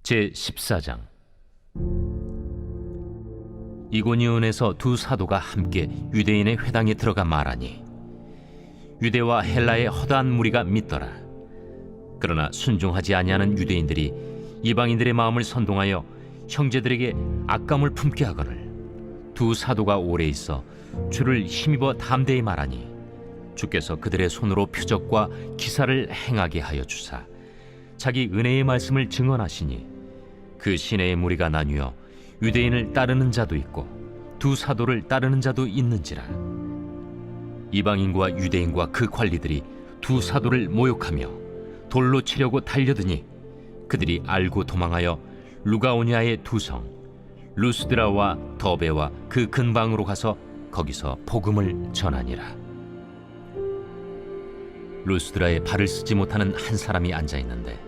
제14장. 이고니온에서 두 사도가 함께 유대인의 회당에 들어가 말하니 유대와 헬라의 허다한 무리가 믿더라. 그러나 순종하지 아니하는 유대인들이 이방인들의 마음을 선동하여 형제들에게 악감을 품게 하거늘 두 사도가 오래 있어 주를 힘입어 담대히 말하니 주께서 그들의 손으로 표적과 기사를 행하게 하여 주사 자기 은혜의 말씀을 증언하시니 그 시내의 무리가 나뉘어 유대인을 따르는 자도 있고 두 사도를 따르는 자도 있는지라. 이방인과 유대인과 그 관리들이 두 사도를 모욕하며 돌로 치려고 달려드니 그들이 알고 도망하여 루가오니아의 두 성 루스드라와 더베와 그 근방으로 가서 거기서 복음을 전하니라. 루스드라에 발을 쓰지 못하는 한 사람이 앉아 있는데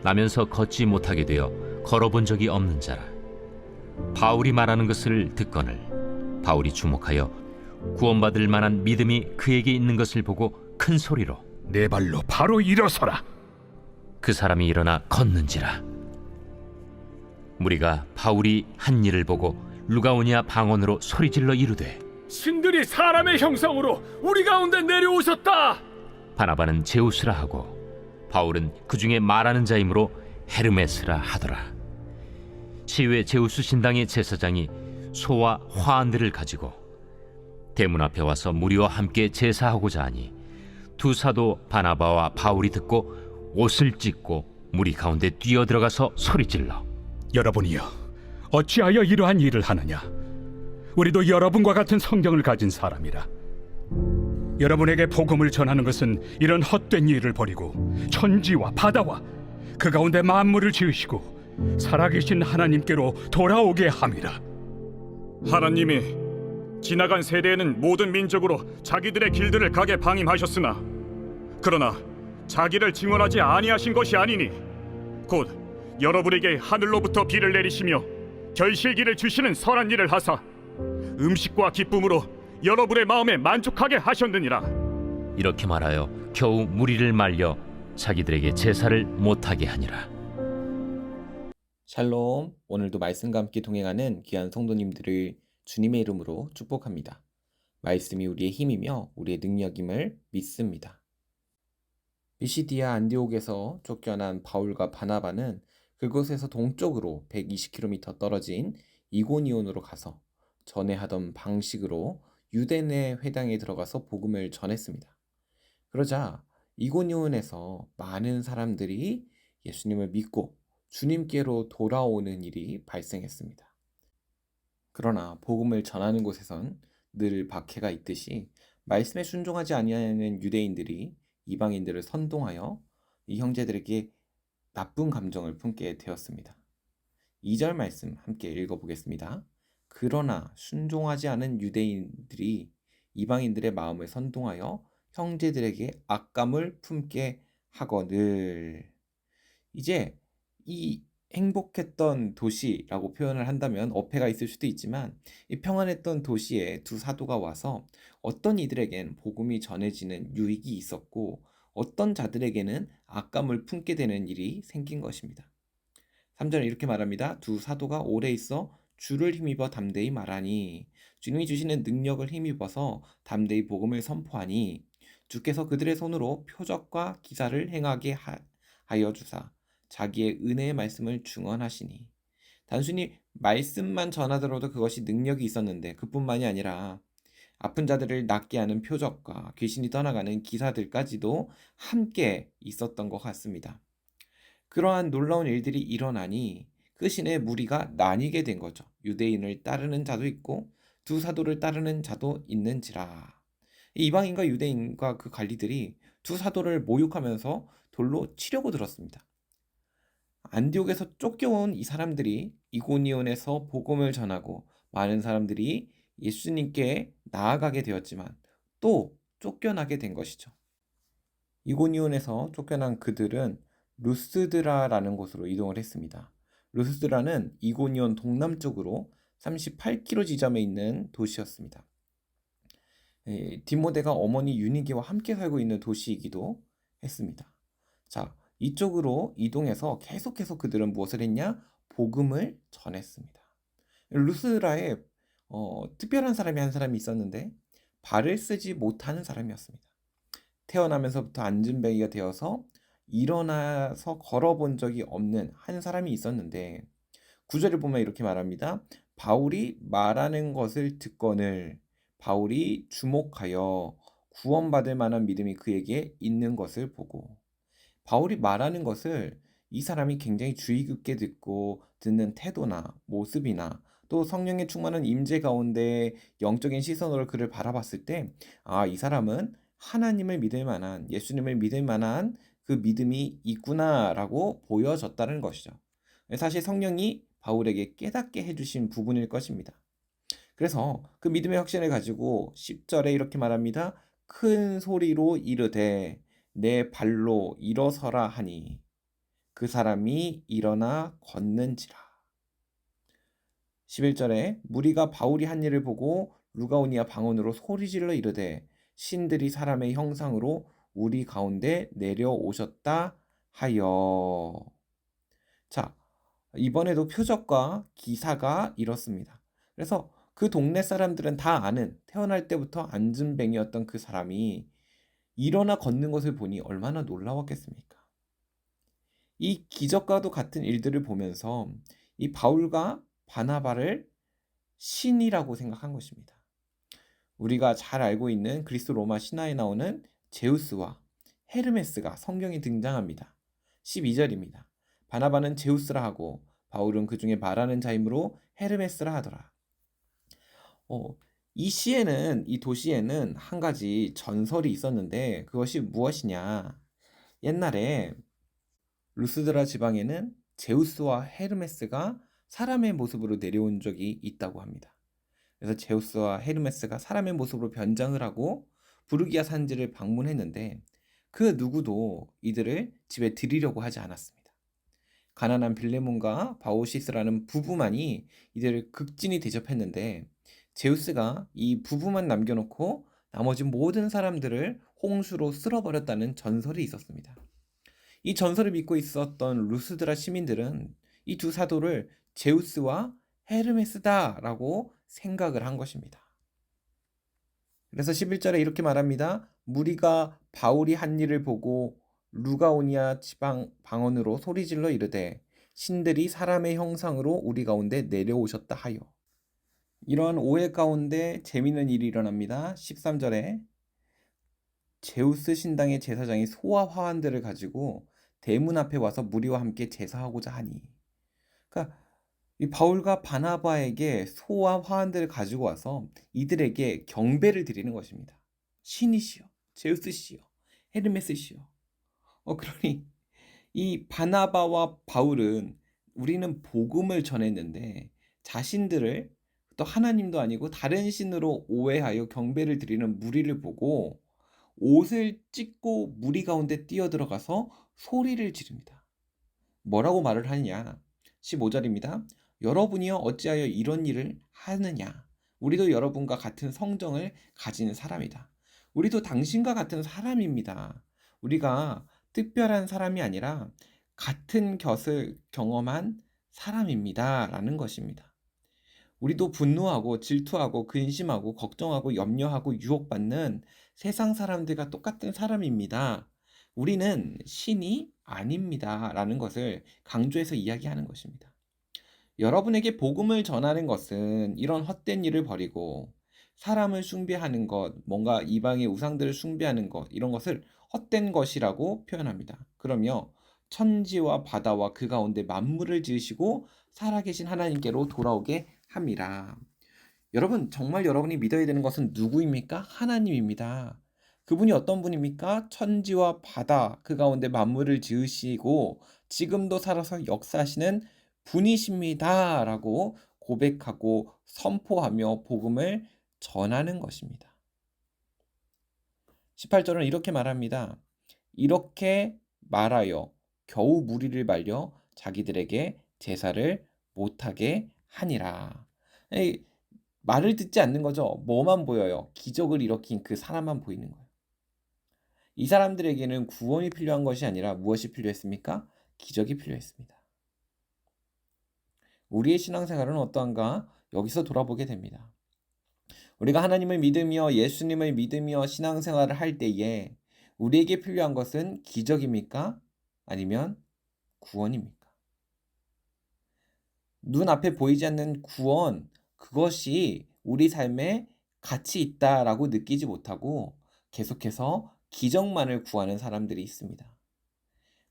나면서 걷지 못하게 되어 걸어본 적이 없는 자라. 바울이 말하는 것을 듣거늘 바울이 주목하여 구원받을 만한 믿음이 그에게 있는 것을 보고 큰 소리로 내 발로 바로 일어서라. 그 사람이 일어나 걷는지라. 무리가 바울이 한 일을 보고 루가오니아 방언으로 소리질러 이르되 신들이 사람의 형상으로 우리 가운데 내려오셨다. 바나바는 제우스라 하고 바울은 그 중에 말하는 자이므로 헤르메스라 하더라. 시외 제우스 신당의 제사장이 소와 화환들을 가지고 대문 앞에 와서 무리와 함께 제사하고자 하니 두 사도 바나바와 바울이 듣고 옷을 찢고 무리 가운데 뛰어들어가서 소리질러 여러분이여, 어찌하여 이러한 일을 하느냐? 우리도 여러분과 같은 성경을 가진 사람이라. 여러분에게 복음을 전하는 것은 이런 헛된 일을 버리고 천지와 바다와 그 가운데 만물을 지으시고 살아계신 하나님께로 돌아오게 함이라. 하나님이 지나간 세대에는 모든 민족으로 자기들의 길들을 가게 방임하셨으나 그러나 자기를 증언하지 아니하신 것이 아니니 곧 여러분에게 하늘로부터 비를 내리시며 결실기를 주시는 선한 일을 하사 음식과 기쁨으로 여러분의 마음에 만족하게 하셨느니라. 이렇게 말하여 겨우 무리를 말려 자기들에게 제사를 못하게 하니라. 샬롬, 오늘도 말씀과 함께 동행하는 귀한 성도님들을 주님의 이름으로 축복합니다. 말씀이 우리의 힘이며 우리의 능력임을 믿습니다. 비시디아 안디옥에서 쫓겨난 바울과 바나바는 그곳에서 동쪽으로 120km 떨어진 이고니온으로 가서 전에 하던 방식으로 유대네 회당에 들어가서 복음을 전했습니다. 그러자 이고니온에서 많은 사람들이 예수님을 믿고 주님께로 돌아오는 일이 발생했습니다. 그러나 복음을 전하는 곳에선 늘 박해가 있듯이 말씀에 순종하지 아니하는 유대인들이 이방인들을 선동하여 이 형제들에게 나쁜 감정을 품게 되었습니다. 2절 말씀 함께 읽어보겠습니다. 그러나 순종하지 않은 유대인들이 이방인들의 마음을 선동하여 형제들에게 악감을 품게 하거늘. 이제 이 행복했던 도시라고 표현을 한다면 어폐가 있을 수도 있지만 이 평안했던 도시에 두 사도가 와서 어떤 이들에겐 복음이 전해지는 유익이 있었고 어떤 자들에게는 악감을 품게 되는 일이 생긴 것입니다. 3절에 이렇게 말합니다. 두 사도가 오래 있어 주를 힘입어 담대히 말하니 주님이 주시는 능력을 힘입어서 담대히 복음을 선포하니 주께서 그들의 손으로 표적과 기사를 행하게 하여 주사 자기의 은혜의 말씀을 증언하시니. 단순히 말씀만 전하더라도 그것이 능력이 있었는데 그뿐만이 아니라 아픈 자들을 낫게 하는 표적과 귀신이 떠나가는 기사들까지도 함께 있었던 것 같습니다. 그러한 놀라운 일들이 일어나니 그 시내의 무리가 나뉘게 된 거죠. 유대인을 따르는 자도 있고 두 사도를 따르는 자도 있는지라. 이방인과 유대인과 그 관리들이 두 사도를 모욕하면서 돌로 치려고 들었습니다. 안디옥에서 쫓겨온 이 사람들이 이고니온에서 복음을 전하고 많은 사람들이 예수님께 나아가게 되었지만 또 쫓겨나게 된 것이죠. 이고니온에서 쫓겨난 그들은 루스드라라는 곳으로 이동을 했습니다. 루스드라는 이고니온 동남쪽으로 38km 지점에 있는 도시였습니다. 디모데가 어머니 유니게와 함께 살고 있는 도시이기도 했습니다. 자, 이쪽으로 이동해서 계속해서 그들은 무엇을 했냐? 복음을 전했습니다. 루스드라에 특별한 사람이 한 사람이 있었는데 발을 쓰지 못하는 사람이었습니다. 태어나면서부터 앉은뱅이가 되어서 일어나서 걸어본 적이 없는 한 사람이 있었는데 9절을 보면 이렇게 말합니다. 바울이 말하는 것을 듣거늘 바울이 주목하여 구원받을 만한 믿음이 그에게 있는 것을 보고 바울이 말하는 것을 이 사람이 굉장히 주의 깊게 듣는 태도나 모습이나 또 성령의 충만한 임재 가운데 영적인 시선으로 그를 바라봤을 때 이 사람은 하나님을 믿을 만한 예수님을 믿을 만한 그 믿음이 있구나라고 보여졌다는 것이죠. 사실 성령이 바울에게 깨닫게 해주신 부분일 것입니다. 그래서 그 믿음의 확신을 가지고 10절에 이렇게 말합니다. 큰 소리로 이르되 내 발로 일어서라 하니 그 사람이 일어나 걷는지라. 11절에 무리가 바울이 한 일을 보고 루가오니아 방언으로 소리질러 이르되 신들이 사람의 형상으로 우리 가운데 내려오셨다 하여. 자, 이번에도 표적과 기사가 이렇습니다. 그래서 그 동네 사람들은 다 아는 태어날 때부터 앉은뱅이였던 그 사람이 일어나 걷는 것을 보니 얼마나 놀라웠겠습니까? 이 기적과도 같은 일들을 보면서 이 바울과 바나바를 신이라고 생각한 것입니다. 우리가 잘 알고 있는 그리스 로마 신화에 나오는 제우스와 헤르메스가 성경에 등장합니다. 12절입니다. 바나바는 제우스라 하고 바울은 그 중에 말하는 자이므로 헤르메스라 하더라. 이 도시에는 한 가지 전설이 있었는데 그것이 무엇이냐? 옛날에 루스드라 지방에는 제우스와 헤르메스가 사람의 모습으로 내려온 적이 있다고 합니다. 그래서 제우스와 헤르메스가 사람의 모습으로 변장을 하고 부르기아 산지를 방문했는데 그 누구도 이들을 집에 들이려고 하지 않았습니다. 가난한 빌레몬과 바오시스라는 부부만이 이들을 극진히 대접했는데 제우스가 이 부부만 남겨놓고 나머지 모든 사람들을 홍수로 쓸어버렸다는 전설이 있었습니다. 이 전설을 믿고 있었던 루스드라 시민들은 이 두 사도를 제우스와 헤르메스다라고 생각을 한 것입니다. 그래서 11절에 이렇게 말합니다. 무리가 바울이 한 일을 보고 루가오니아 지방 방언으로 소리질러 이르되 신들이 사람의 형상으로 우리 가운데 내려오셨다 하여. 이러한 오해 가운데 재미있는 일이 일어납니다. 13절에 제우스 신당의 제사장이 소와 화환들을 가지고 대문 앞에 와서 무리와 함께 제사하고자 하니. 그러니까 이 바울과 바나바에게 소와 화환들을 가지고 와서 이들에게 경배를 드리는 것입니다. 신이시여, 제우스시여, 헤르메스시여. 그러니 이 바나바와 바울은 우리는 복음을 전했는데 자신들을 또 하나님도 아니고 다른 신으로 오해하여 경배를 드리는 무리를 보고 옷을 찢고 무리 가운데 뛰어들어가서 소리를 지릅니다. 뭐라고 말을 하느냐? 15절입니다. 여러분이여 어찌하여 이런 일을 하느냐? 우리도 여러분과 같은 성정을 가진 사람이다. 우리도 당신과 같은 사람입니다. 우리가 특별한 사람이 아니라 같은 것을 경험한 사람입니다. 라는 것입니다. 우리도 분노하고 질투하고 근심하고 걱정하고 염려하고 유혹받는 세상 사람들과 똑같은 사람입니다. 우리는 신이 아닙니다. 라는 것을 강조해서 이야기하는 것입니다. 여러분에게 복음을 전하는 것은 이런 헛된 일을 버리고 사람을 숭배하는 것, 뭔가 이방의 우상들을 숭배하는 것, 이런 것을 헛된 것이라고 표현합니다. 그러며 천지와 바다와 그 가운데 만물을 지으시고 살아계신 하나님께로 돌아오게 합니다. 여러분, 정말 여러분이 믿어야 되는 것은 누구입니까? 하나님입니다. 그분이 어떤 분입니까? 천지와 바다, 그 가운데 만물을 지으시고 지금도 살아서 역사하시는 분이십니다. 라고 고백하고 선포하며 복음을 전하는 것입니다. 18절은 이렇게 말합니다. 이렇게 말하여 겨우 무리를 말려 자기들에게 제사를 못하게 하니라. 말을 듣지 않는 거죠. 뭐만 보여요? 기적을 일으킨 그 사람만 보이는 거예요. 이 사람들에게는 구원이 필요한 것이 아니라 무엇이 필요했습니까? 기적이 필요했습니다. 우리의 신앙생활은 어떠한가? 여기서 돌아보게 됩니다. 우리가 하나님을 믿으며 예수님을 믿으며 신앙생활을 할 때에 우리에게 필요한 것은 기적입니까? 아니면 구원입니까? 눈앞에 보이지 않는 구원, 그것이 우리 삶에 가치 있다라고 느끼지 못하고 계속해서 기적만을 구하는 사람들이 있습니다.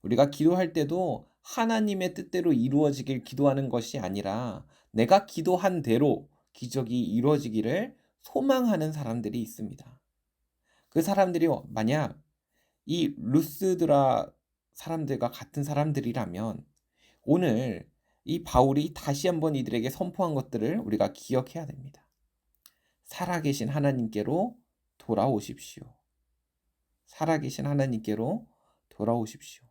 우리가 기도할 때도 하나님의 뜻대로 이루어지길 기도하는 것이 아니라 내가 기도한 대로 기적이 이루어지기를 소망하는 사람들이 있습니다. 그 사람들이 만약 이 루스드라 사람들과 같은 사람들이라면 오늘 이 바울이 다시 한번 이들에게 선포한 것들을 우리가 기억해야 됩니다. 살아계신 하나님께로 돌아오십시오. 살아계신 하나님께로 돌아오십시오.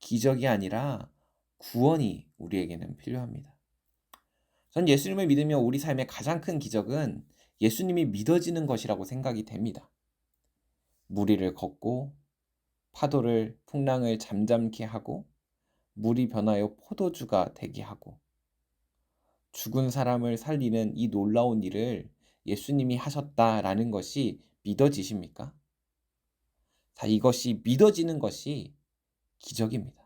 기적이 아니라 구원이 우리에게는 필요합니다. 전 예수님을 믿으며 우리 삶의 가장 큰 기적은 예수님이 믿어지는 것이라고 생각이 됩니다. 무리를 걷고 파도를 풍랑을 잠잠케 하고 물이 변하여 포도주가 되게 하고 죽은 사람을 살리는 이 놀라운 일을 예수님이 하셨다라는 것이 믿어지십니까? 자, 이것이 믿어지는 것이 기적입니다.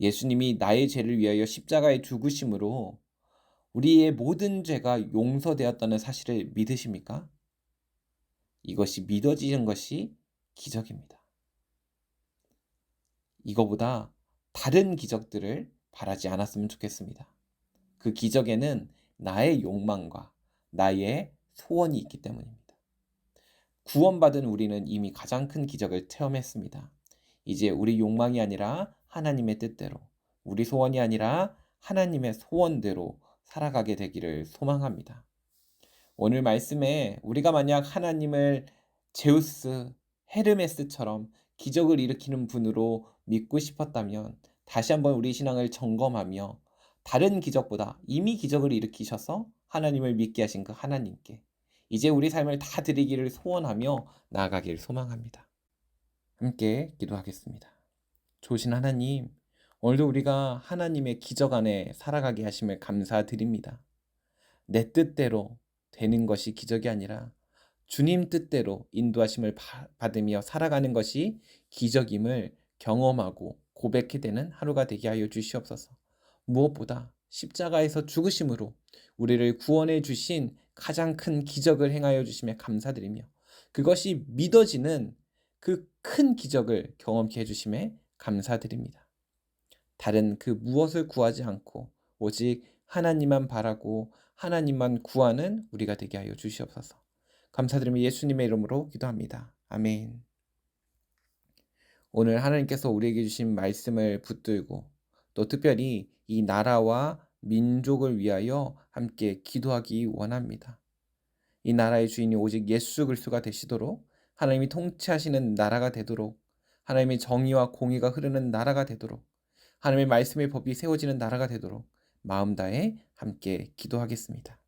예수님이 나의 죄를 위하여 십자가에 죽으심으로 우리의 모든 죄가 용서되었다는 사실을 믿으십니까? 이것이 믿어지는 것이 기적입니다. 이거보다 다른 기적들을 바라지 않았으면 좋겠습니다. 그 기적에는 나의 욕망과 나의 소원이 있기 때문입니다. 구원받은 우리는 이미 가장 큰 기적을 체험했습니다. 이제 우리 욕망이 아니라 하나님의 뜻대로, 우리 소원이 아니라 하나님의 소원대로 살아가게 되기를 소망합니다. 오늘 말씀에 우리가 만약 하나님을 제우스, 헤르메스처럼 기적을 일으키는 분으로 믿고 싶었다면 다시 한번 우리 신앙을 점검하며 다른 기적보다 이미 기적을 일으키셔서 하나님을 믿게 하신 그 하나님께 이제 우리 삶을 다 드리기를 소원하며 나아가기를 소망합니다. 함께 기도하겠습니다. 좋으신 하나님, 오늘도 우리가 하나님의 기적 안에 살아가게 하심을 감사드립니다. 내 뜻대로 되는 것이 기적이 아니라 주님 뜻대로 인도하심을 받으며 살아가는 것이 기적임을 경험하고 고백해 되는 하루가 되게 하여 주시옵소서. 무엇보다 십자가에서 죽으심으로 우리를 구원해 주신 가장 큰 기적을 행하여 주심에 감사드리며 그것이 믿어지는 그 큰 기적을 경험케 해주심에 감사드립니다. 다른 그 무엇을 구하지 않고 오직 하나님만 바라고 하나님만 구하는 우리가 되게 하여 주시옵소서. 감사드리며 예수님의 이름으로 기도합니다. 아멘. 오늘 하나님께서 우리에게 주신 말씀을 붙들고 또 특별히 이 나라와 민족을 위하여 함께 기도하기 원합니다. 이 나라의 주인이 오직 예수 그리스도가 되시도록 하나님이 통치하시는 나라가 되도록 하나님의 정의와 공의가 흐르는 나라가 되도록 하나님의 말씀의 법이 세워지는 나라가 되도록 마음 다해 함께 기도하겠습니다.